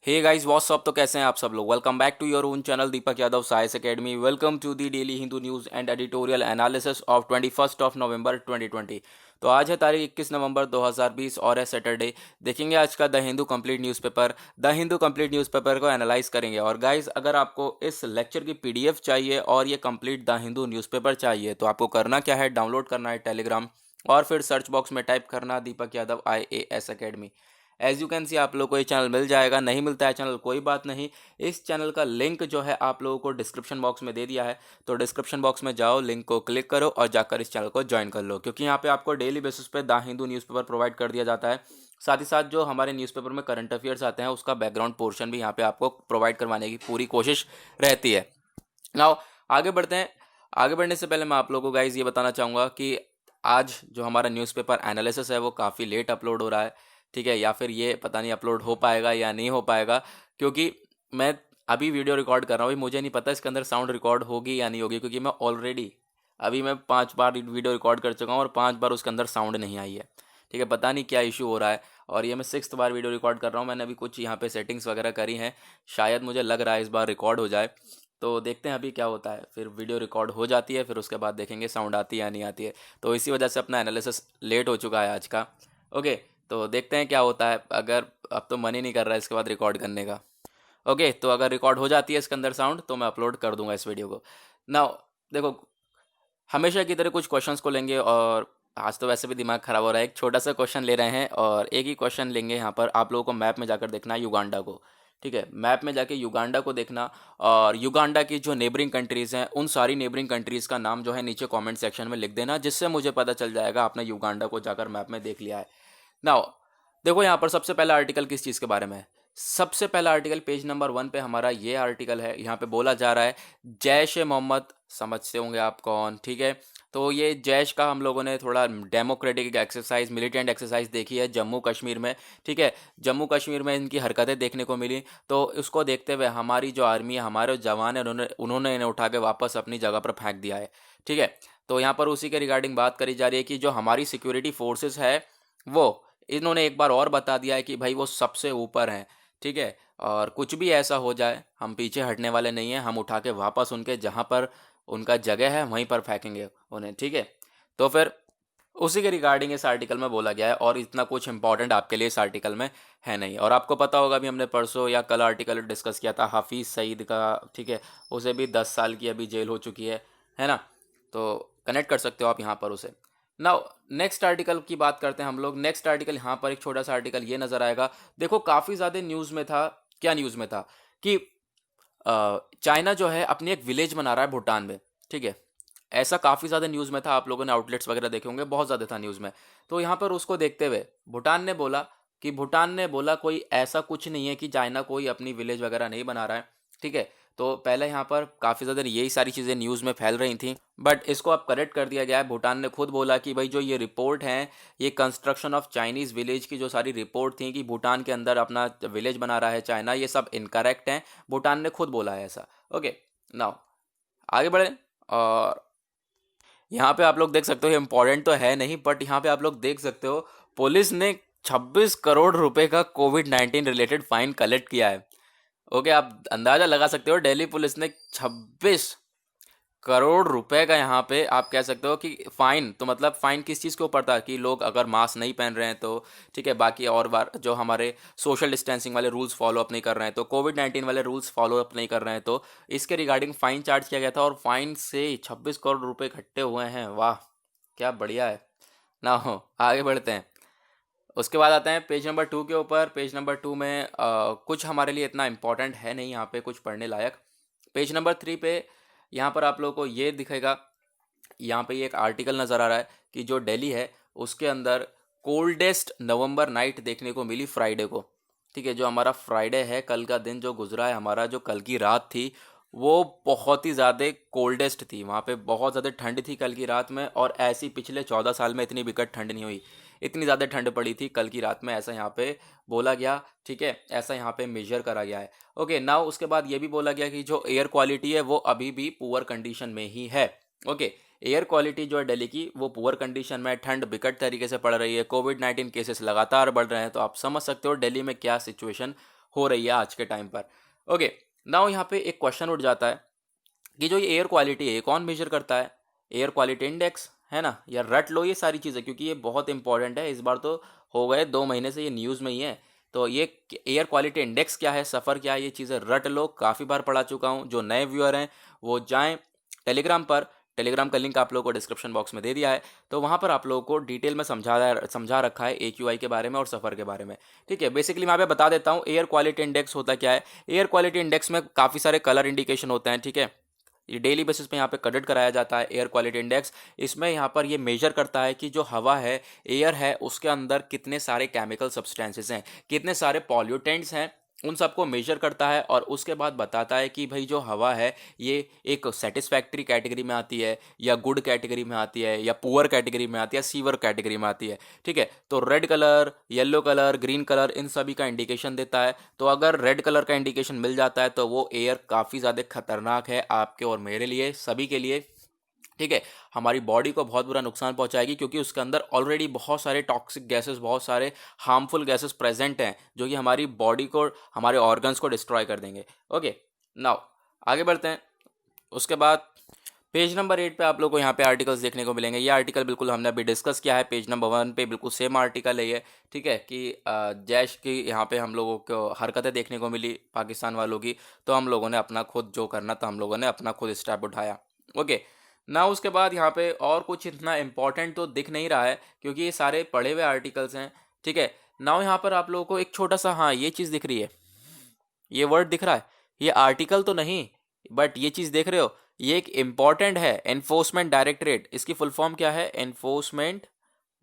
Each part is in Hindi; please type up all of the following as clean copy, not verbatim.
Hey guys what's up. तो कैसे हैं आप सब लोग। Welcome back to your own channel Deepak Yadav science academy. Welcome to the daily Hindu news and editorial analysis of 21 of November 2020। तो आज है तारीख 21 नवंबर 2020 और है सैटरडे। देखेंगे आज का the Hindu complete newspaper. The Hindu complete newspaper को एनालाइज करेंगे। और गाइस अगर आपको इस लेक्चर की पीडीएफ चाहिए और ये कंप्लीट द हिंदू न्यूज़पेपर चाहिए तो आपको करना क्या है, डाउनलोड करना है टेलीग्राम और फिर सर्च बॉक्स में टाइप करना Deepak Yadav IAS academy. As you can see आप लोग को ये चैनल मिल जाएगा। नहीं मिलता है चैनल कोई बात नहीं, इस चैनल का लिंक जो है आप लोगों को डिस्क्रिप्शन बॉक्स में दे दिया है। तो डिस्क्रिप्शन बॉक्स में जाओ, लिंक को क्लिक करो और जाकर इस चैनल को ज्वाइन कर लो, क्योंकि यहाँ पे आपको डेली बेसिस पे द हिंदू न्यूज़पेपर प्रोवाइड कर दिया जाता है। साथ ही साथ जो हमारे न्यूज़पेपर में करंट अफेयर्स आते हैं उसका बैकग्राउंड पोर्शन भी यहाँ पे आपको प्रोवाइड करवाने की पूरी कोशिश रहती है। नाउ आगे बढ़ते हैं। आगे बढ़ने से पहले मैं आप लोगों को गाइज ये बताना चाहूँगा कि आज जो हमारा न्यूज़पेपर एनालिसिस है वो काफ़ी लेट अपलोड हो रहा है, ठीक है, या फिर ये पता नहीं अपलोड हो पाएगा या नहीं हो पाएगा, क्योंकि मैं अभी वीडियो रिकॉर्ड कर रहा हूँ। अभी मुझे नहीं पता इसके अंदर साउंड रिकॉर्ड होगी या नहीं होगी, क्योंकि मैं ऑलरेडी अभी मैं 5 बार वीडियो रिकॉर्ड कर चुका हूँ और 5 बार उसके अंदर साउंड नहीं आई है। ठीक है, पता नहीं क्या इशू हो रहा है। और ये मैं 6th बार वीडियो रिकॉर्ड कर रहा हूँ। मैंने अभी कुछ यहाँ पे सेटिंग्स वगैरह करी हैं, शायद मुझे लग रहा है इस बार रिकॉर्ड हो जाए। तो देखते हैं अभी क्या होता है। फिर वीडियो रिकॉर्ड हो जाती है, फिर उसके बाद देखेंगे साउंड आती है या नहीं आती है। तो इसी वजह से अपना एनालिसिस लेट हो चुका है आज का। ओके, तो देखते हैं क्या होता है। अगर अब तो मन ही नहीं कर रहा है इसके बाद रिकॉर्ड करने का। ओके, तो अगर रिकॉर्ड हो जाती है इसके अंदर साउंड तो मैं अपलोड कर दूंगा इस वीडियो को। नाउ देखो, हमेशा की तरह कुछ क्वेश्चंस को लेंगे। और आज तो वैसे भी दिमाग खराब हो रहा है, एक छोटा सा क्वेश्चन ले रहे हैं और एक ही क्वेश्चन लेंगे। यहाँ पर आप लोगों को मैप में जाकर देखना है युगांडा को। ठीक है, मैप में जाके युगांडा को देखना और युगांडा की जो नेबरिंग कंट्रीज़ हैं उन सारी नेबरिंग कंट्रीज़ का नाम जो है नीचे कमेंट सेक्शन में लिख देना, जिससे मुझे पता चल जाएगा आपने युगांडा को जाकर मैप में देख लिया है। नाउ देखो, यहाँ पर सबसे पहला आर्टिकल किस चीज़ के बारे में है। सबसे पहला आर्टिकल पेज नंबर 1 पे हमारा ये आर्टिकल है। यहाँ पे बोला जा रहा है जैश ए मोहम्मद, समझते होंगे आप कौन। ठीक है, तो ये जैश का हम लोगों ने थोड़ा डेमोक्रेटिक एक्सरसाइज, मिलिटेंट एक्सरसाइज देखी है जम्मू कश्मीर में। ठीक है, जम्मू कश्मीर में इनकी हरकतें देखने को मिली, तो उसको देखते हुए हमारी जो आर्मी है, हमारे जवान है, उन्होंने उन्होंने इन्हें उठा के वापस अपनी जगह पर फेंक दिया है। ठीक है, तो यहाँ पर उसी के रिगार्डिंग बात करी जा रही है कि जो हमारी सिक्योरिटी फोर्सेस है वो, इन्होंने एक बार और बता दिया है कि भाई वो सबसे ऊपर हैं। ठीक है, और कुछ भी ऐसा हो जाए हम पीछे हटने वाले नहीं हैं, हम उठा के वापस उनके जहाँ पर उनका जगह है वहीं पर फेंकेंगे उन्हें। ठीक है, तो फिर उसी के रिगार्डिंग इस आर्टिकल में बोला गया है और इतना कुछ इंपॉर्टेंट आपके लिए इस आर्टिकल में है नहीं। और आपको पता होगा भी, हमने परसों या कल आर्टिकल डिस्कस किया था हाफिज़ सईद का। ठीक है, उसे भी 10 साल की अभी जेल हो चुकी है ना। तो कनेक्ट कर सकते हो आप यहाँ पर उसे। नाउ नेक्स्ट आर्टिकल की बात करते हैं हम लोग। नेक्स्ट आर्टिकल यहाँ पर एक छोटा सा आर्टिकल ये नज़र आएगा। देखो, काफ़ी ज़्यादा न्यूज़ में था। क्या न्यूज़ में था कि चाइना जो है अपनी एक विलेज बना रहा है भूटान में। ठीक है, ऐसा काफ़ी ज़्यादा न्यूज़ में था, आप लोगों ने आउटलेट्स वगैरह देखे होंगे, बहुत ज़्यादा था न्यूज़ में। तो यहाँ पर उसको देखते हुए भूटान ने बोला कोई ऐसा कुछ नहीं है कि चाइना कोई अपनी विलेज वगैरह नहीं बना रहा है। ठीक है, तो पहले यहाँ पर काफ़ी ज़्यादा यही सारी चीज़ें न्यूज़ में फैल रही थी, बट इसको अब करेक्ट कर दिया गया है। भूटान ने खुद बोला कि भाई जो ये रिपोर्ट है, ये कंस्ट्रक्शन ऑफ चाइनीज़ विलेज की जो सारी रिपोर्ट थी कि भूटान के अंदर अपना विलेज बना रहा है चाइना, ये सब इनकरेक्ट हैं। भूटान ने खुद बोला है ऐसा। ओके, नाउ आगे बढ़े। और यहाँ पे आप लोग देख सकते हो, ये इंपॉर्टेंट तो है नहीं, बट यहाँ पे आप लोग देख सकते हो पुलिस ने 26 करोड़ रुपए का कोविड-19 रिलेटेड फाइन कलेक्ट किया है। ओके, आप अंदाजा लगा सकते हो दिल्ली पुलिस ने 26 करोड़ रुपए का यहाँ पे आप कह सकते हो कि फाइन। तो मतलब फाइन किस चीज़ के ऊपर था कि लोग अगर मास्क नहीं पहन रहे हैं तो, ठीक है, बाकी और बार जो हमारे सोशल डिस्टेंसिंग वाले रूल्स फॉलो अप नहीं कर रहे हैं, तो कोविड-19 वाले रूल्स फॉलो अप नहीं कर रहे हैं, तो इसके रिगार्डिंग फाइन चार्ज किया गया था। और फाइन से 26 करोड़ रुपए इकट्ठे हुए हैं। वाह, क्या बढ़िया है ना। हो आगे बढ़ते हैं। उसके बाद आते हैं पेज नंबर 2 के ऊपर। पेज नंबर 2 में कुछ हमारे लिए इतना इंपॉर्टेंट है नहीं यहाँ पे कुछ पढ़ने लायक। पेज नंबर 3 पे यहाँ पर आप लोगों को ये दिखेगा, यहाँ पे ये एक आर्टिकल नज़र आ रहा है कि जो दिल्ली है उसके अंदर कोल्डेस्ट नवंबर नाइट देखने को मिली फ्राइडे को। ठीक है, जो हमारा फ्राइडे है, कल का दिन जो गुजरा है हमारा, जो कल की रात थी वो बहुत ही ज़्यादा कोल्डेस्ट थी। वहाँ पे बहुत ज़्यादा ठंड थी कल की रात में, और ऐसी पिछले 14 साल में इतनी विकट ठंड नहीं हुई। इतनी ज़्यादा ठंड पड़ी थी कल की रात में, ऐसा यहाँ पे बोला गया। ठीक है, ऐसा यहाँ पे मेजर करा गया है। ओके, नाउ उसके बाद ये भी बोला गया कि जो एयर क्वालिटी है वो अभी भी पुअर कंडीशन में ही है। ओके, एयर क्वालिटी जो है दिल्ली की वो पुअर कंडीशन में, ठंड विकट तरीके से पड़ रही है, कोविड-19 केसेस लगातार बढ़ रहे हैं। तो आप समझ सकते हो दिल्ली में क्या सिचुएशन हो रही है आज के टाइम पर। ओके, नाउ यहाँ पे एक क्वेश्चन उठ जाता है कि जो ये एयर क्वालिटी है ये कौन मेजर करता है? एयर क्वालिटी इंडेक्स, है ना? या रट लो ये सारी चीज़ें, क्योंकि ये बहुत इंपॉर्टेंट है। इस बार तो हो गए 2 महीने से ये न्यूज़ में ही है। तो ये एयर क्वालिटी इंडेक्स क्या है, सफ़र क्या है, ये चीज़ें रट लो, काफ़ी बार पढ़ा चुका हूँ। जो नए व्यूअर हैं वो जाएँ टेलीग्राम पर, टेलीग्राम का लिंक आप लोगों को डिस्क्रिप्शन बॉक्स में दे दिया है। तो वहाँ पर आप लोगों को डिटेल में समझा रखा है AQI के बारे में और सफ़र के बारे में। ठीक है, बेसिकली मैं यहाँ पे बता देता हूँ एयर क्वालिटी इंडेक्स होता क्या है। एयर क्वालिटी इंडेक्स में काफ़ी सारे कलर इंडिकेशन होते हैं। ठीक है, ये डेली बेसिस पे यहाँ पे कंडक्ट कराया जाता है एयर क्वालिटी इंडेक्स। इसमें यहाँ पर ये मेजर करता है कि जो हवा है, एयर है, उसके अंदर कितने सारे केमिकल सब्सटेंसेस हैं, कितने सारे पॉल्यूटेंट्स हैं, उन सबको मेजर करता है और उसके बाद बताता है कि भाई जो हवा है ये एक सेटिस्फैक्ट्री कैटेगरी में आती है या गुड कैटेगरी में आती है या पुअर कैटेगरी में आती है या सीवर कैटेगरी में आती है। ठीक है, तो red colour, yellow colour, green colour, इन सभी का इंडिकेशन देता है। तो अगर रेड कलर का इंडिकेशन मिल जाता है तो वो एयर काफ़ी ज़्यादा खतरनाक है आपके और मेरे लिए, सभी के लिए। ठीक है, हमारी बॉडी को बहुत बुरा नुकसान पहुंचाएगी, क्योंकि उसके अंदर ऑलरेडी बहुत सारे टॉक्सिक गैसेस, बहुत सारे हार्मफुल गैसेस प्रेजेंट हैं जो कि हमारी बॉडी को, हमारे ऑर्गन्स को डिस्ट्रॉय कर देंगे। ओके, नाउ आगे बढ़ते हैं। उसके बाद पेज नंबर 8 पे आप लोग को यहाँ पे आर्टिकल्स देखने को मिलेंगे। ये आर्टिकल बिल्कुल हमने अभी डिस्कस किया है। पेज नंबर 1 पे बिल्कुल सेम आर्टिकल है ये। ठीक है, कि जैश की यहाँ पे हम लोगों को हरकतें देखने को मिली पाकिस्तान वालों की, तो हम लोगों ने अपना खुद जो करना था हम लोगों ने अपना खुद स्टेप उठाया। ओके, ना उसके बाद यहाँ पे और कुछ इतना इम्पोर्टेंट तो दिख नहीं रहा है, क्योंकि ये सारे पढ़े हुए आर्टिकल्स हैं। ठीक है, नाउ यहाँ पर आप लोगों को एक छोटा सा, हाँ ये चीज़ दिख रही है, ये वर्ड दिख रहा है, ये आर्टिकल तो नहीं बट ये चीज़ देख रहे हो, ये एक इम्पॉर्टेंट है, एनफोर्समेंट डायरेक्टरेट। इसकी फुल फॉर्म क्या है? Enforcement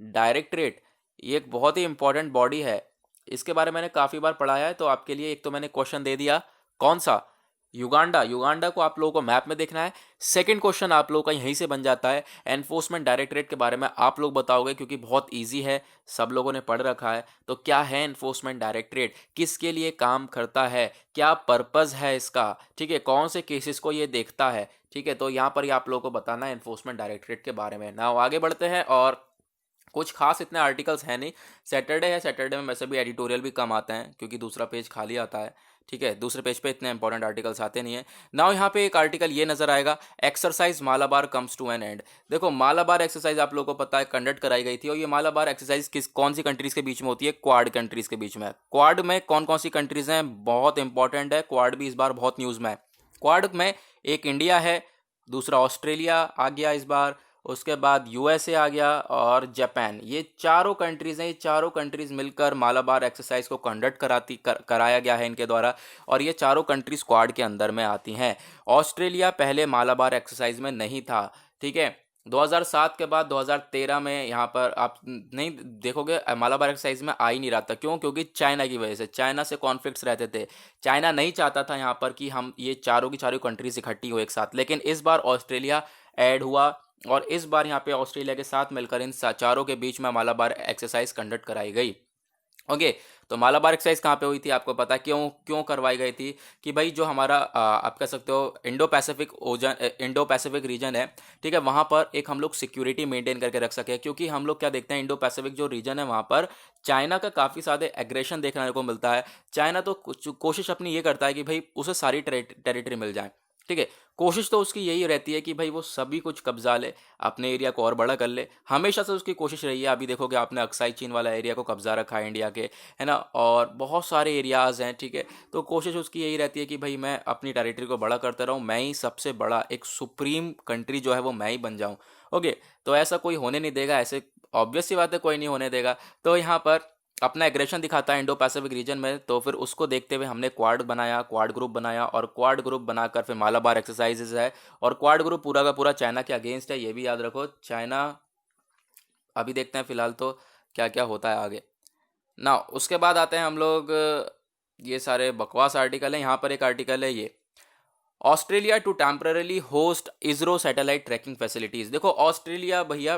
directorate. ये एक बहुत ही इंपॉर्टेंट बॉडी है, इसके बारे में मैंने काफ़ी बार पढ़ाया है। तो आपके लिए एक तो मैंने क्वेश्चन दे दिया, कौन सा? युगांडा। युगांडा को आप लोगों को मैप में देखना है। सेकंड क्वेश्चन आप लोगों का यहीं से बन जाता है, एनफोर्समेंट डायरेक्टरेट के बारे में आप लोग बताओगे, क्योंकि बहुत इजी है, सब लोगों ने पढ़ रखा है। तो क्या है एनफोर्समेंट डायरेक्टरेट, किसके लिए काम करता है, क्या पर्पस है इसका, ठीक है, कौन से केसेस को ये देखता है। ठीक है, तो यहाँ पर ही आप लोगों को बताना है एनफोर्समेंट डायरेक्टरेट के बारे में। ना आगे बढ़ते हैं, और कुछ खास इतने आर्टिकल्स हैं नहीं। सैटरडे है, सैटरडे में वैसे भी एडिटोरियल भी कम आते हैं, क्योंकि दूसरा पेज खाली आता है। ठीक है, दूसरे पेज पे इतने इंपॉर्टेंट आर्टिकल्स आते नहीं है। नाउ यहाँ पे एक आर्टिकल ये नजर आएगा, exercise Malabar comes to an end. देखो, मालाबार एक्सरसाइज आप लोगों को पता है कंडक्ट कराई गई थी, और ये मालाबार एक्सरसाइज कौन सी कंट्रीज के बीच में होती है? क्वाड कंट्रीज के बीच में। क्वाड में कौन कौन सी कंट्रीज हैं? बहुत इंपॉर्टेंट है, क्वाड भी इस बार बहुत न्यूज में है। क्वाड में एक इंडिया है, दूसरा ऑस्ट्रेलिया आ गया इस बार, उसके बाद USA आ गया और जापान। ये चारों कंट्रीज़ हैं, ये चारों कंट्रीज़ मिलकर मालाबार एक्सरसाइज को कंडक्ट कराया गया है इनके द्वारा, और ये चारों कंट्रीज क्वाड के अंदर में आती हैं। ऑस्ट्रेलिया पहले मालाबार एक्सरसाइज में नहीं था। ठीक है, 2007 के बाद 2013 में यहाँ पर आप नहीं देखोगे, मालाबार एक्सरसाइज में आ ही नहीं रहा था। क्यों? क्योंकि चाइना की वजह से, चाइना से कॉन्फ्लिक्ट्स रहते थे। चाइना नहीं चाहता था यहाँ पर कि हम ये चारों की चारों कंट्रीज इकट्ठी हो एक साथ, लेकिन इस बार ऑस्ट्रेलिया ऐड हुआ, और इस बार यहाँ पे ऑस्ट्रेलिया के साथ मिलकर इन चारों के बीच में मालाबार एक्सरसाइज कंडक्ट कराई गई। ओके, तो मालाबार एक्सरसाइज कहाँ पे हुई थी आपको पता है? क्यों क्यों करवाई गई थी? कि भाई जो हमारा आप कह सकते हो इंडो पैसिफिक रीजन है, ठीक है, वहाँ पर एक हम लोग सिक्योरिटी मेंटेन करके रख सके। क्योंकि हम लोग क्या देखते हैं, इंडो पैसिफिक जो रीजन है वहाँ पर चाइना का काफ़ी ज़्यादा एग्रेशन देखने को मिलता है। चाइना तो कोशिश अपनी ये करता है कि भाई उसे सारी टेरिटरी मिल जाए। ठीक है, कोशिश तो उसकी यही रहती है कि भाई वो सभी कुछ कब्जा ले, अपने एरिया को और बड़ा कर ले। हमेशा से उसकी कोशिश रही है। अभी देखोगे आपने अक्साई चीन वाला एरिया को कब्जा रखा है इंडिया के, है ना, और बहुत सारे एरियाज़ हैं। ठीक है, तो कोशिश उसकी यही रहती है कि भाई मैं अपनी टेरिटरी को बड़ा करता रहूँ, मैं ही सबसे बड़ा एक सुप्रीम कंट्री जो है वो मैं ही बन जाऊँ। ओके, तो ऐसा कोई होने नहीं देगा, ऐसे ऑब्वियस सी बात है, कोई नहीं होने देगा। तो यहाँ पर अपना एग्रेशन दिखाता है इंडो पैसिफिक रीजन में, तो फिर उसको देखते हुए हमने क्वाड बनाया, क्वाड ग्रुप बनाया, और क्वाड ग्रुप बनाकर फिर मालाबार एक्सरसाइजेज है। और क्वाड ग्रुप पूरा का पूरा चाइना के अगेंस्ट है, ये भी याद रखो। चाइना, अभी देखते हैं फिलहाल तो क्या क्या होता है आगे ना। उसके बाद आते हैं हम लोग, ये सारे बकवास आर्टिकल हैं। यहाँ पर एक आर्टिकल है ये, Australia to temporarily host ISRO satellite tracking facilities. देखो, ऑस्ट्रेलिया भैया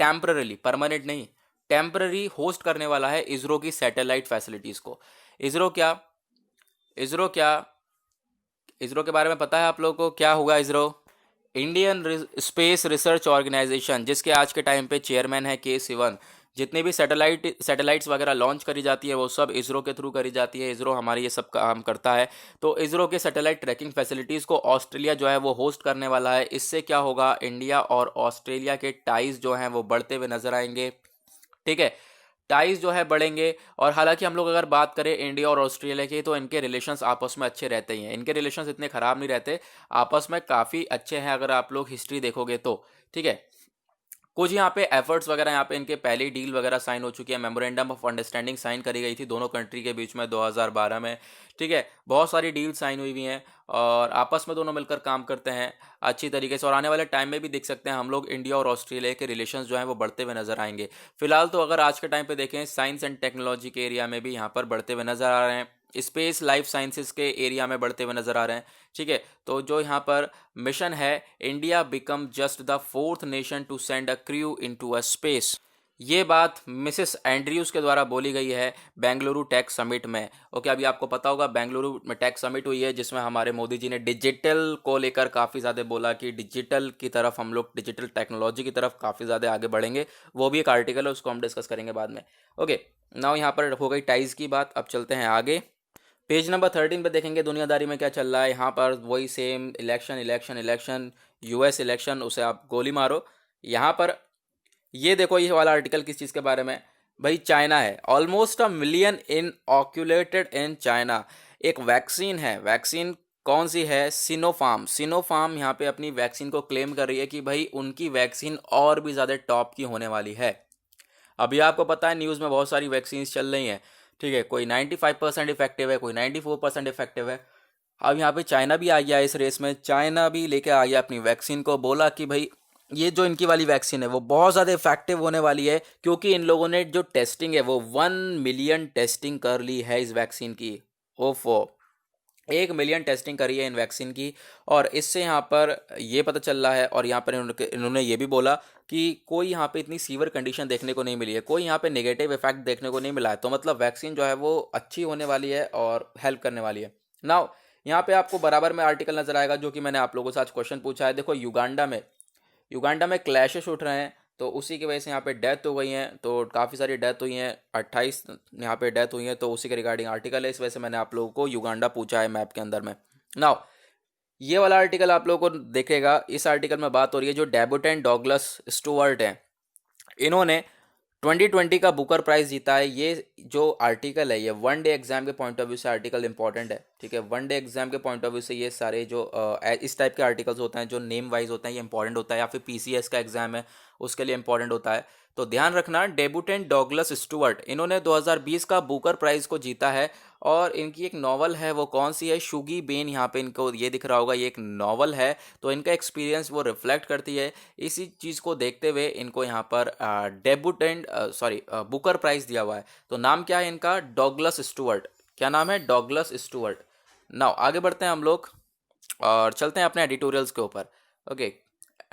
टेम्पररी, परमानेंट नहीं, टेम्पररी होस्ट करने वाला है इसरो की सैटेलाइट फैसिलिटीज को। इसरो क्या, इसरो क्या, इसरो के बारे में पता है आप लोगों को? क्या होगा ISRO? Indian space research organisation, जिसके आज के टाइम पे चेयरमैन है के सिवन। जितनी भी सैटेलाइट्स वगैरह लॉन्च करी जाती है वो सब इसरो के थ्रू करी जाती है। इसरो हमारी ये सब काम करता है। तो इसरो के सैटेलाइट ट्रैकिंग फैसिलिटीज़ को ऑस्ट्रेलिया जो है वो होस्ट करने वाला है। इससे क्या होगा, इंडिया और ऑस्ट्रेलिया के टाइज जो हैं वो बढ़ते हुए नजर आएंगे। ठीक है, टाइज जो है बढ़ेंगे। और हालांकि हम लोग अगर बात करें इंडिया और ऑस्ट्रेलिया की, तो इनके रिलेशंस आपस में अच्छे रहते ही हैं। इनके रिलेशंस इतने ख़राब नहीं रहते, आपस में काफ़ी अच्छे हैं अगर आप लोग हिस्ट्री देखोगे तो। ठीक है, कुछ यहाँ पे एफर्ट्स वगैरह, यहाँ पे इनके पहले डील वगैरह साइन हो चुकी है। मेमोरेंडम ऑफ अंडरस्टैंडिंग साइन करी गई थी दोनों कंट्री के बीच में 2012 में। ठीक है, बहुत सारी डील साइन हुई हुई हैं और आपस में दोनों मिलकर काम करते हैं अच्छी तरीके से। और आने वाले टाइम में भी देख सकते हैं हम लोग इंडिया और ऑस्ट्रेलिया के रिलेशंस जो हैं वो बढ़ते हुए नजर आएंगे। फिलहाल तो अगर आज के टाइम पे देखें, साइंस एंड टेक्नोलॉजी के एरिया में भी यहाँ पर बढ़ते हुए नजर आ रहे हैं, स्पेस लाइफ साइंसेज के एरिया में बढ़ते हुए नजर आ रहे हैं। ठीक है, तो जो यहाँ पर मिशन है, India become just the fourth nation to send a crew into a space, ये बात मिसेस एंड्रयूज के द्वारा बोली गई है बेंगलुरु टेक समिट में। ओके, अभी आपको पता होगा बेंगलुरु में टेक समिट हुई है जिसमें हमारे मोदी जी ने डिजिटल को लेकर काफ़ी ज़्यादा बोला कि डिजिटल की तरफ हम लोग, डिजिटल टेक्नोलॉजी की तरफ काफ़ी ज़्यादा आगे बढ़ेंगे। वो भी एक आर्टिकल है, उसको हम डिस्कस करेंगे बाद में। ओके, नाउ यहाँ पर हो गई टाइज की बात, अब चलते हैं आगे। पेज नंबर 13 पे देखेंगे दुनियादारी में क्या चल रहा है। यहाँ पर वही same, election election election, US election, उसे आप गोली मारो। यहाँ पर ये देखो, ये वाला आर्टिकल किस चीज़ के बारे में, भाई चाइना है। Almost a million inoculated in China. एक वैक्सीन है, वैक्सीन कौन सी है, सिनोफार्म। सिनोफार्म यहाँ पे अपनी वैक्सीन को क्लेम कर रही है कि भाई उनकी वैक्सीन और भी ज़्यादा टॉप की होने वाली है। अभी आपको पता है न्यूज़ में बहुत सारी वैक्सीन चल रही हैं। ठीक है, कोई 95% इफेक्टिव है, कोई 94% इफेक्टिव है। अब यहाँ पे चाइना भी आ गया इस रेस में। चाइना भी लेके आ गया अपनी वैक्सीन को, बोला कि भाई ये जो इनकी वाली वैक्सीन है वो बहुत ज़्यादा इफेक्टिव होने वाली है, क्योंकि इन लोगों ने जो टेस्टिंग है वो 1 मिलियन टेस्टिंग कर ली है इस वैक्सीन की। ओफो, 1 मिलियन टेस्टिंग करी है इन वैक्सीन की। और इससे यहाँ पर ये पता चल रहा है, और यहाँ पर इन्होंने ये भी बोला कि कोई यहाँ पे इतनी सीवियर कंडीशन देखने को नहीं मिली है, कोई यहाँ पे नेगेटिव इफेक्ट देखने को नहीं मिला है। तो मतलब वैक्सीन जो है वो अच्छी होने वाली है और हेल्प करने वाली है। नाउ यहाँ पे आपको बराबर में आर्टिकल नजर आएगा जो कि मैंने आप लोगों से आज क्वेश्चन पूछा है। देखो, युगांडा में क्लैशेस उठ रहे हैं, तो उसी की वजह से यहाँ पे डेथ हो गई है। तो काफ़ी सारी डेथ हुई हैं, 28 यहाँ पे डेथ हुई हैं। तो उसी के रिगार्डिंग आर्टिकल है, इस वजह से मैंने आप लोगों को युगांडा पूछा है मैप के अंदर में। नाउ ये वाला आर्टिकल आप लोगों को देखेगा, इस आर्टिकल में बात हो रही है जो डेबुटेंट डॉगलस स्टुअर्ट हैं, इन्होंने 2020 का बुकर प्राइज जीता है। ये जो आर्टिकल है ये 1 डे एग्जाम के पॉइंट ऑफ व्यू से आर्टिकल इंपॉर्टेंट है। ठीक है, 1 डे एग्जाम के पॉइंट ऑफ व्यू से ये सारे जो इस टाइप के आर्टिकल्स होते हैं जो नेम वाइज होते हैं, ये इंपॉर्टेंट होता है। या फिर पीसीएस का एग्जाम है उसके लिए इंपॉर्टेंट होता है। तो ध्यान रखना, डेबुटेंट डॉगलस स्टुअर्ट, इन्होंने 2020 का बुकर प्राइज को जीता है। और इनकी एक नॉवल है, वो कौन सी है, शुगी बेन, यहाँ पे इनको ये दिख रहा होगा, ये एक नॉवल है। तो इनका एक्सपीरियंस वो रिफ्लेक्ट करती है। इसी चीज़ को देखते हुए इनको यहाँ पर बुकर प्राइज दिया हुआ है। तो नाम क्या है इनका, डॉगलस स्टुअर्ट। क्या नाम है, डॉगलस स्टुअर्ट। नाउ आगे बढ़ते हैं हम लोग और चलते हैं अपने एडिटोरियल्स के ऊपर। ओके,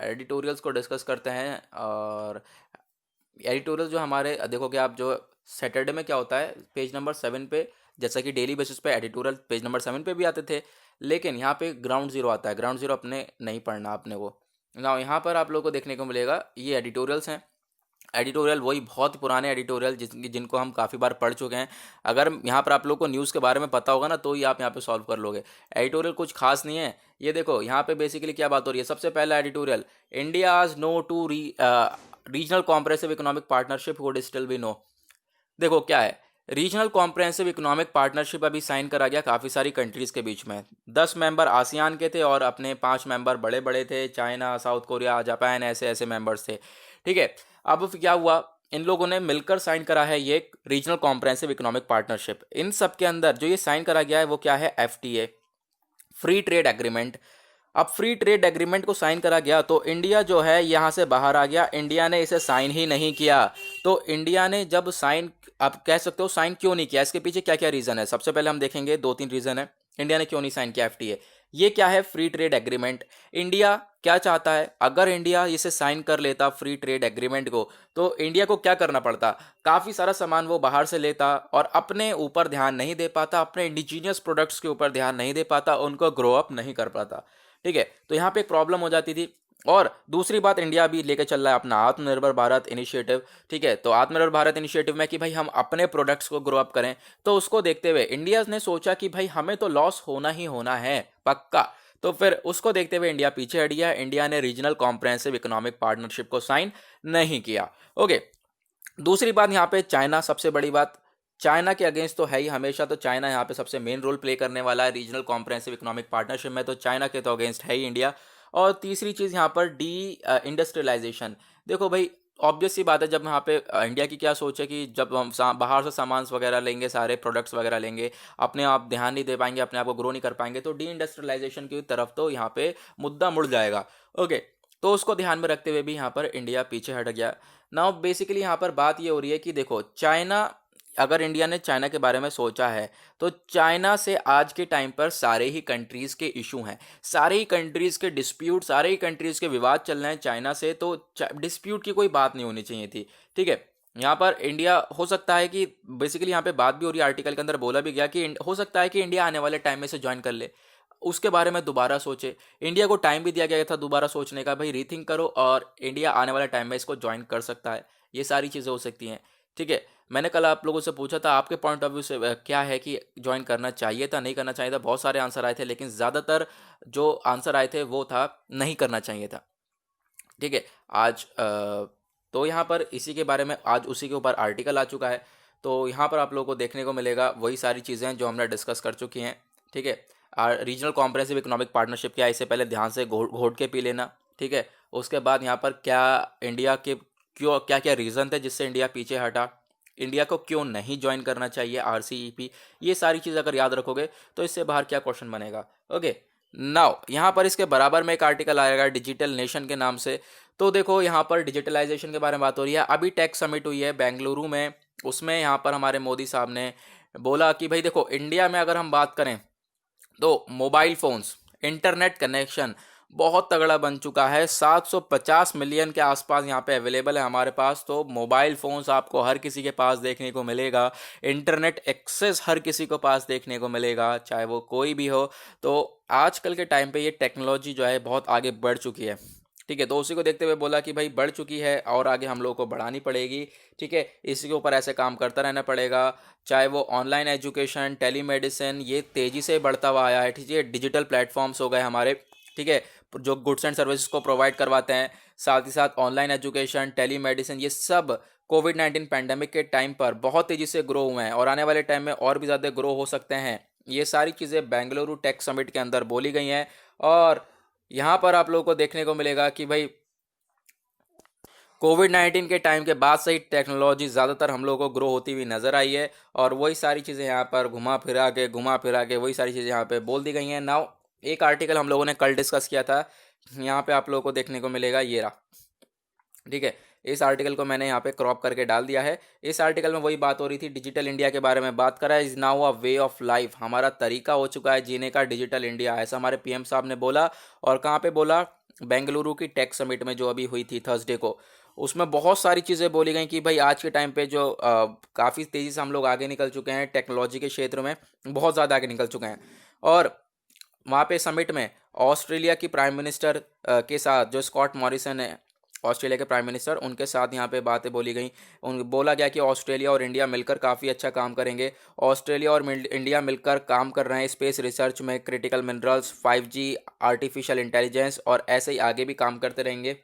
एडिटोरियल्स को डिस्कस करते हैं। और एडिटोरियल जो हमारे देखोगे आप, जो सैटरडे में क्या होता है, पेज नंबर 7 पे, जैसा कि डेली बेसिस पे एडिटोरियल पेज नंबर 7 पे भी आते थे, लेकिन यहाँ पे ग्राउंड जीरो आता है। ग्राउंड जीरो अपने नहीं पढ़ना अपने को ना। यहाँ पर आप लोगों को देखने को मिलेगा ये एडिटोरियल्स हैं। एडिटोरियल वही बहुत पुराने एडिटोरियल जिनको हम काफ़ी बार पढ़ चुके हैं। अगर यहाँ पर आप लोग को न्यूज़ के बारे में पता होगा ना, तो ही आप यहाँ पे सॉल्व कर लोगे। एडिटोरियल कुछ खास नहीं है। ये देखो, यहाँ पे बेसिकली क्या बात हो रही है। सबसे पहला editorial, India's no to regional comprehensive economic partnership would still be no. देखो क्या है, रीजनल कॉम्प्रेहेंसिव इकोनॉमिक पार्टनरशिप अभी साइन करा गया काफ़ी सारी कंट्रीज़ के बीच में। 10 मेंबर आसियान के थे और अपने 5 मेंबर बड़े बड़े थे, चाइना, साउथ कोरिया, जापान, ऐसे ऐसे मेंबर्स थे। ठीक है, अब क्या हुआ, इन लोगों ने मिलकर साइन करा है ये रीजनल कॉम्प्रेहेंसिव इकोनॉमिक पार्टनरशिप। इन सब के अंदर जो ये साइन करा गया है वो क्या है, एफटीए, फ्री ट्रेड एग्रीमेंट। अब फ्री ट्रेड एग्रीमेंट को साइन करा गया तो इंडिया जो है यहाँ से बाहर आ गया। इंडिया ने इसे साइन ही नहीं किया। तो इंडिया ने जब साइन, आप कह सकते हो साइन क्यों नहीं किया, इसके पीछे क्या क्या रीज़न है। सबसे पहले हम देखेंगे 2-3 रीज़न है इंडिया ने क्यों नहीं साइन किया एफटीए। ये क्या है, फ्री ट्रेड एग्रीमेंट। इंडिया क्या चाहता है, अगर इंडिया इसे साइन कर लेता फ्री ट्रेड एग्रीमेंट को, तो इंडिया को क्या करना पड़ता, काफ़ी सारा सामान वो बाहर से लेता और अपने ऊपर ध्यान नहीं दे पाता, अपने इंडिजीनियस प्रोडक्ट्स के ऊपर ध्यान नहीं दे पाता, उनको ग्रो अप नहीं कर पाता। ठीक है, तो यहाँ पे एक प्रॉब्लम हो जाती थी। और दूसरी बात, इंडिया भी लेके चल रहा है अपना आत्मनिर्भर भारत इनिशिएटिव। ठीक है, तो आत्मनिर्भर भारत इनिशिएटिव में कि भाई हम अपने प्रोडक्ट्स को ग्रो अप करें, तो उसको देखते हुए इंडिया ने सोचा कि भाई हमें तो लॉस होना ही होना है पक्का। तो फिर उसको देखते हुए इंडिया पीछे हट गया, इंडिया ने रीजनल कॉम्प्रहेंसिव इकोनॉमिक पार्टनरशिप को साइन नहीं किया। ओके, दूसरी बात यहाँ पे चाइना, सबसे बड़ी बात, चाइना के अगेंस्ट तो है ही हमेशा, तो चाइना यहाँ पे सबसे मेन रोल प्ले करने वाला है रीजनल कॉम्प्रहेंसिव इकोनॉमिक पार्टनरशिप में, तो चाइना के तो अगेंस्ट है ही इंडिया। और तीसरी चीज़ यहाँ पर डी इंडस्ट्रियलाइजेशन। देखो भाई, ऑब्वियस सी बात है, जब यहाँ पे इंडिया की क्या सोच है कि जब हम बाहर से सामान वगैरह लेंगे, सारे प्रोडक्ट्स वगैरह लेंगे, अपने आप ध्यान नहीं दे पाएंगे, अपने आप को ग्रो नहीं कर पाएंगे, तो डी इंडस्ट्रियलाइजेशन की तरफ तो यहाँ पे मुद्दा मुड़ जाएगा। ओके, तो उसको ध्यान में रखते हुए भी यहाँ पर इंडिया पीछे हट गया। नाउ बेसिकली यहाँ पर बात ये हो रही है कि देखो, चाइना, अगर इंडिया ने चाइना के बारे में सोचा है, तो चाइना से आज के टाइम पर सारे ही कंट्रीज़ के इशू हैं, सारे ही कंट्रीज़ के डिस्प्यूट, सारे ही कंट्रीज़ के विवाद चल रहे हैं चाइना से, तो डिस्प्यूट की कोई बात नहीं होनी चाहिए थी। ठीक है, यहाँ पर इंडिया, हो सकता है कि बेसिकली यहाँ पे बात भी हो रही है, आर्टिकल के अंदर बोला भी गया कि हो सकता है कि इंडिया आने वाले टाइम में से ज्वाइन कर ले, उसके बारे में दोबारा सोचे। इंडिया को टाइम भी दिया गया था दोबारा सोचने का, भाई रीथिंक करो, और इंडिया आने वाले टाइम में इसको ज्वाइन कर सकता है, ये सारी चीज़ें हो सकती हैं। ठीक है, मैंने कल आप लोगों से पूछा था आपके पॉइंट ऑफ व्यू से क्या है कि ज्वाइन करना चाहिए था, नहीं करना चाहिए था, बहुत सारे आंसर आए थे, लेकिन ज़्यादातर जो आंसर आए थे वो था नहीं करना चाहिए था। ठीक है, आज तो यहाँ पर इसी के बारे में आज उसी के ऊपर आर्टिकल आ चुका है, तो यहाँ पर आप लोगों को देखने को मिलेगा वही सारी चीज़ें जो हमने डिस्कस कर चुकी हैं। ठीक है, रीजनल कॉम्प्रहेंसिव इकोनॉमिक पार्टनरशिप क्या है, इससे पहले ध्यान से घोट के पी लेना। ठीक है, उसके बाद यहाँ पर क्या इंडिया के क्यों, क्या क्या रीज़न थे जिससे इंडिया पीछे हटा, इंडिया को क्यों नहीं ज्वाइन करना चाहिए आरसीईपी, ये सारी चीज़ अगर याद रखोगे तो इससे बाहर क्या क्वेश्चन बनेगा। ओके, नाउ यहाँ पर इसके बराबर में एक आर्टिकल आएगा डिजिटल नेशन के नाम से। तो देखो, यहाँ पर डिजिटलाइजेशन के बारे में बात हो रही है, अभी टेक समिट हुई है बेंगलुरु में, उसमें यहाँ पर हमारे मोदी साहब ने बोला कि भाई देखो, इंडिया में अगर हम बात करें तो मोबाइल फ़ोन्स, इंटरनेट कनेक्शन बहुत तगड़ा बन चुका है, 750 मिलियन के आसपास यहाँ पे अवेलेबल है हमारे पास, तो मोबाइल फ़ोन्स आपको हर किसी के पास देखने को मिलेगा, इंटरनेट एक्सेस हर किसी को पास देखने को मिलेगा, चाहे वो कोई भी हो। तो आजकल के टाइम पे ये टेक्नोलॉजी जो है बहुत आगे बढ़ चुकी है। ठीक है, तो उसी को देखते हुए बोला कि भाई बढ़ चुकी है और आगे हम लोगों को बढ़ानी पड़ेगी। ठीक है, इसी के ऊपर ऐसे काम करता रहना पड़ेगा, चाहे वो ऑनलाइन एजुकेशन, टेलीमेडिसिन, ये तेज़ी से बढ़ता हुआ आया है। ठीक है, डिजिटल प्लेटफॉर्म्स हो गए हमारे, ठीक है, जो गुड्स एंड सर्विसेज को प्रोवाइड करवाते हैं, साथ ही साथ ऑनलाइन एजुकेशन, टेलीमेडिसिन, ये सब कोविड-19 पैंडेमिक के टाइम पर बहुत तेज़ी से ग्रो हुए हैं और आने वाले टाइम में और भी ज़्यादा ग्रो हो सकते हैं। ये सारी चीज़ें बेंगलुरु टेक समिट के अंदर बोली गई हैं, और यहाँ पर आप लोगों को देखने को मिलेगा कि भाई कोविड-19 के टाइम के बाद से ही टेक्नोलॉजी ज़्यादातर हम लोगों को ग्रो होती हुई नज़र आई है, और वही सारी चीज़ें यहाँ पर घुमा फिरा के वही सारी चीज़ें यहाँ पे बोल दी गई हैं। नाउ एक आर्टिकल हम लोगों ने कल डिस्कस किया था, यहाँ पे आप लोगों को देखने को मिलेगा, ये रहा। ठीक है, इस आर्टिकल को मैंने यहाँ पे क्रॉप करके डाल दिया है। इस आर्टिकल में वही बात हो रही थी, डिजिटल इंडिया के बारे में बात करा है, is now a way of life, हमारा तरीका हो चुका है जीने का डिजिटल इंडिया, ऐसा हमारे पीएम साहब ने बोला। और कहाँ पे बोला, बेंगलुरु की टेक समिट में जो अभी हुई थी थर्सडे को, उसमें बहुत सारी चीज़ें बोली गई कि भाई आज के टाइम पे जो काफ़ी तेज़ी से हम लोग आगे निकल चुके हैं टेक्नोलॉजी के क्षेत्र में, बहुत ज़्यादा आगे निकल चुके हैं। और वहाँ पे समिट में ऑस्ट्रेलिया की प्राइम मिनिस्टर के साथ, जो स्कॉट मॉरिसन है ऑस्ट्रेलिया के प्राइम मिनिस्टर, उनके साथ यहाँ पे बातें बोली गई। उन बोला गया कि ऑस्ट्रेलिया और इंडिया मिलकर काफ़ी अच्छा काम करेंगे। ऑस्ट्रेलिया और इंडिया मिलकर काम कर रहे हैं स्पेस रिसर्च में, critical minerals, 5G, artificial intelligence, और ऐसे ही आगे भी काम करते रहेंगे।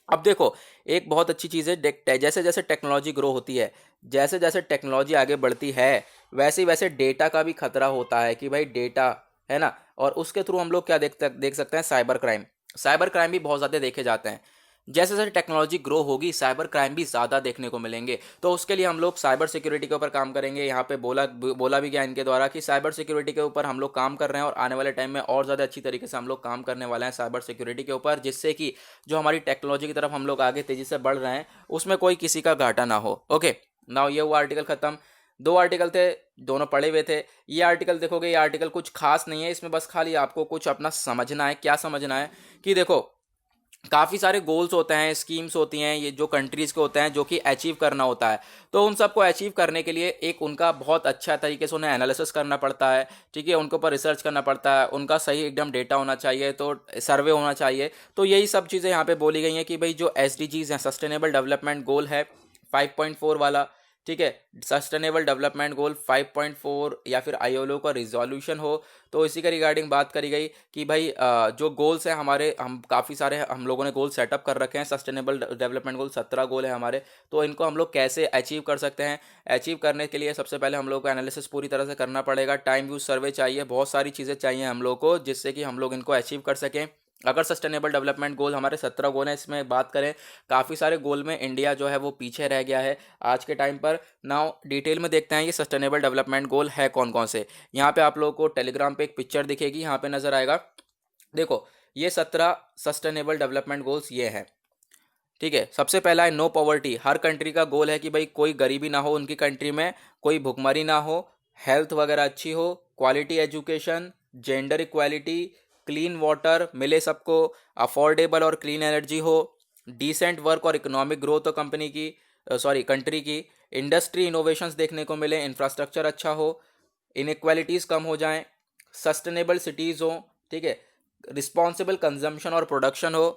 अब देखो, एक बहुत अच्छी चीज़ है, जैसे जैसे टेक्नोलॉजी ग्रो होती है, जैसे जैसे टेक्नोलॉजी आगे बढ़ती है, वैसे वैसे डेटा का भी खतरा होता है कि भाई डेटा है ना, और उसके थ्रू हम लोग क्या देख सकते हैं, साइबर क्राइम, साइबर क्राइम भी बहुत ज़्यादा देखे जाते हैं। जैसे जैसे टेक्नोलॉजी ग्रो होगी, साइबर क्राइम भी ज़्यादा देखने को मिलेंगे, तो उसके लिए हम लोग साइबर सिक्योरिटी के ऊपर काम करेंगे। यहाँ पे बोला भी गया इनके द्वारा कि साइबर सिक्योरिटी के ऊपर हम लोग काम कर रहे हैं, और आने वाले टाइम में और ज़्यादा अच्छी तरीके से हम लोग काम करने वाले हैं साइबर सिक्योरिटी के ऊपर, जिससे कि जो हमारी टेक्नोलॉजी की तरफ हम लोग आगे तेज़ी से बढ़ रहे हैं, उसमें कोई किसी का घाटा ना हो। ओके, नाउ ये हुआ आर्टिकल ख़त्म। दो आर्टिकल थे, दोनों पढ़े हुए थे। ये आर्टिकल देखोगे, ये आर्टिकल कुछ खास नहीं है, इसमें बस खाली आपको कुछ अपना समझना है। क्या समझना है कि देखो, काफ़ी सारे गोल्स होते हैं, स्कीम्स होती हैं, ये जो कंट्रीज़ के होते हैं जो कि अचीव करना होता है। तो उन सबको अचीव करने के लिए एक उनका बहुत अच्छा तरीके से उन्हें एनालिसिस करना पड़ता है, ठीक है, उनके ऊपर रिसर्च करना पड़ता है, उनका सही एकदम डेटा होना चाहिए, तो सर्वे होना चाहिए। तो यही सब चीज़ें यहाँ पे बोली गई हैं कि भाई जो एसडीजीज़ हैं, सस्टेनेबल डेवलपमेंट गोल है 5.4 वाला, ठीक है, सस्टेनेबल डेवलपमेंट गोल 5.4 या फिर आईएलओ का रिजोल्यूशन हो, तो इसी के रिगार्डिंग बात करी गई कि भाई जो गोल्स हैं हमारे, हम काफ़ी सारे हम लोगों ने गोल सेटअप कर रखे हैं। सस्टेनेबल डेवलपमेंट गोल 17 गोल है हमारे, तो इनको हम लोग कैसे अचीव कर सकते हैं। अचीव करने के लिए सबसे पहले हम लोग को एनालिसिस पूरी तरह से करना पड़ेगा, टाइम यूज सर्वे चाहिए, बहुत सारी चीज़ें चाहिए हम लोग को जिससे कि हम लोग इनको अचीव कर सकें। अगर सस्टेनेबल डेवलपमेंट गोल हमारे 17 गोल हैं, इसमें बात करें काफ़ी सारे गोल में इंडिया जो है वो पीछे रह गया है आज के टाइम पर। नाउ डिटेल में देखते हैं ये सस्टेनेबल डेवलपमेंट गोल है कौन कौन से। यहाँ पे आप लोगों को टेलीग्राम पे एक पिक्चर दिखेगी, यहाँ पे नज़र आएगा, देखो ये 17 सस्टेनेबल डेवलपमेंट गोल्स ये हैं, ठीक है। सबसे पहला है नो पॉवर्टी। हर कंट्री का गोल है कि भाई कोई गरीबी ना हो उनकी कंट्री में, कोई भुखमरी ना हो, हेल्थ वगैरह अच्छी हो, quality education, gender equality, clean water मिले सबको, अफोर्डेबल और क्लीन एनर्जी हो, डिसेंट वर्क और इकोनॉमिक ग्रोथ हो कंपनी की, कंट्री की, इंडस्ट्री इनोवेशंस देखने को मिले, इंफ्रास्ट्रक्चर अच्छा हो, इनक्वालिटीज़ कम हो जाएं, सस्टेनेबल सिटीज़ हो, ठीक है, रिस्पॉन्सिबल कंजम्पशन और प्रोडक्शन हो,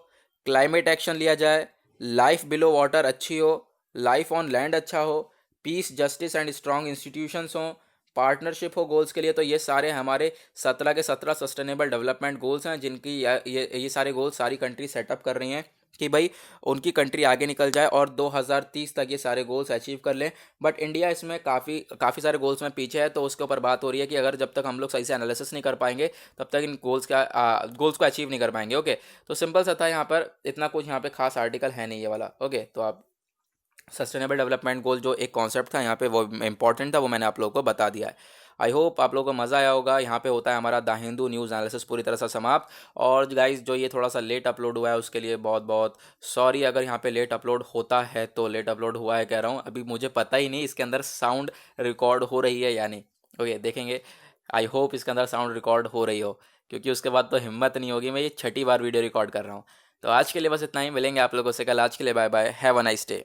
क्लाइमेट एक्शन लिया जाए, लाइफ बिलो वाटर अच्छी हो, लाइफ ऑन लैंड अच्छा हो, piece justice and strong institutions हों, पार्टनरशिप हो गोल्स के लिए। तो ये सारे हमारे 17 के 17 सस्टेनेबल डेवलपमेंट गोल्स हैं जिनकी ये सारे गोल्स सारी कंट्री सेटअप कर रही हैं कि भाई उनकी कंट्री आगे निकल जाए और 2030 तक ये सारे गोल्स अचीव कर लें। बट इंडिया इसमें काफ़ी काफ़ी सारे गोल्स में पीछे है, तो उसके ऊपर बात हो रही है कि अगर जब तक हम लोग सही से एनालिसिस नहीं कर पाएंगे तब तक इन गोल्स को अचीव नहीं कर पाएंगे। ओके, तो सिंपल सा था, यहाँ पर इतना कुछ यहाँ पे खास आर्टिकल है नहीं ये वाला। ओके, तो आप सस्टेनेबल डेवलपमेंट गोल जो एक कॉन्सेप्ट था यहाँ पे वो इंपॉर्टेंट था, वो मैंने आप लोगों को बता दिया है। आई होप आप लोगों को मज़ा आया होगा। यहाँ पे होता है हमारा द हिंदू न्यूज़ एनालिसिस पूरी तरह से समाप्त। और गाइस जो ये थोड़ा सा लेट अपलोड हुआ है उसके लिए बहुत बहुत सॉरी। अगर यहाँ पे लेट अपलोड होता है तो लेट अपलोड हुआ है कह रहा हूँ, अभी मुझे पता ही नहीं इसके अंदर साउंड रिकॉर्ड हो रही है या नहीं। ओके, देखेंगे। आई होप इसके अंदर साउंड रिकॉर्ड हो रही हो, क्योंकि उसके बाद तो हिम्मत नहीं होगी, मैं ये छठी बार वीडियो रिकॉर्ड कर रहा हूँ। तो आज के लिए बस इतना ही, मिलेंगे आप लोगों से कल। आज के लिए bye bye, have a nice day.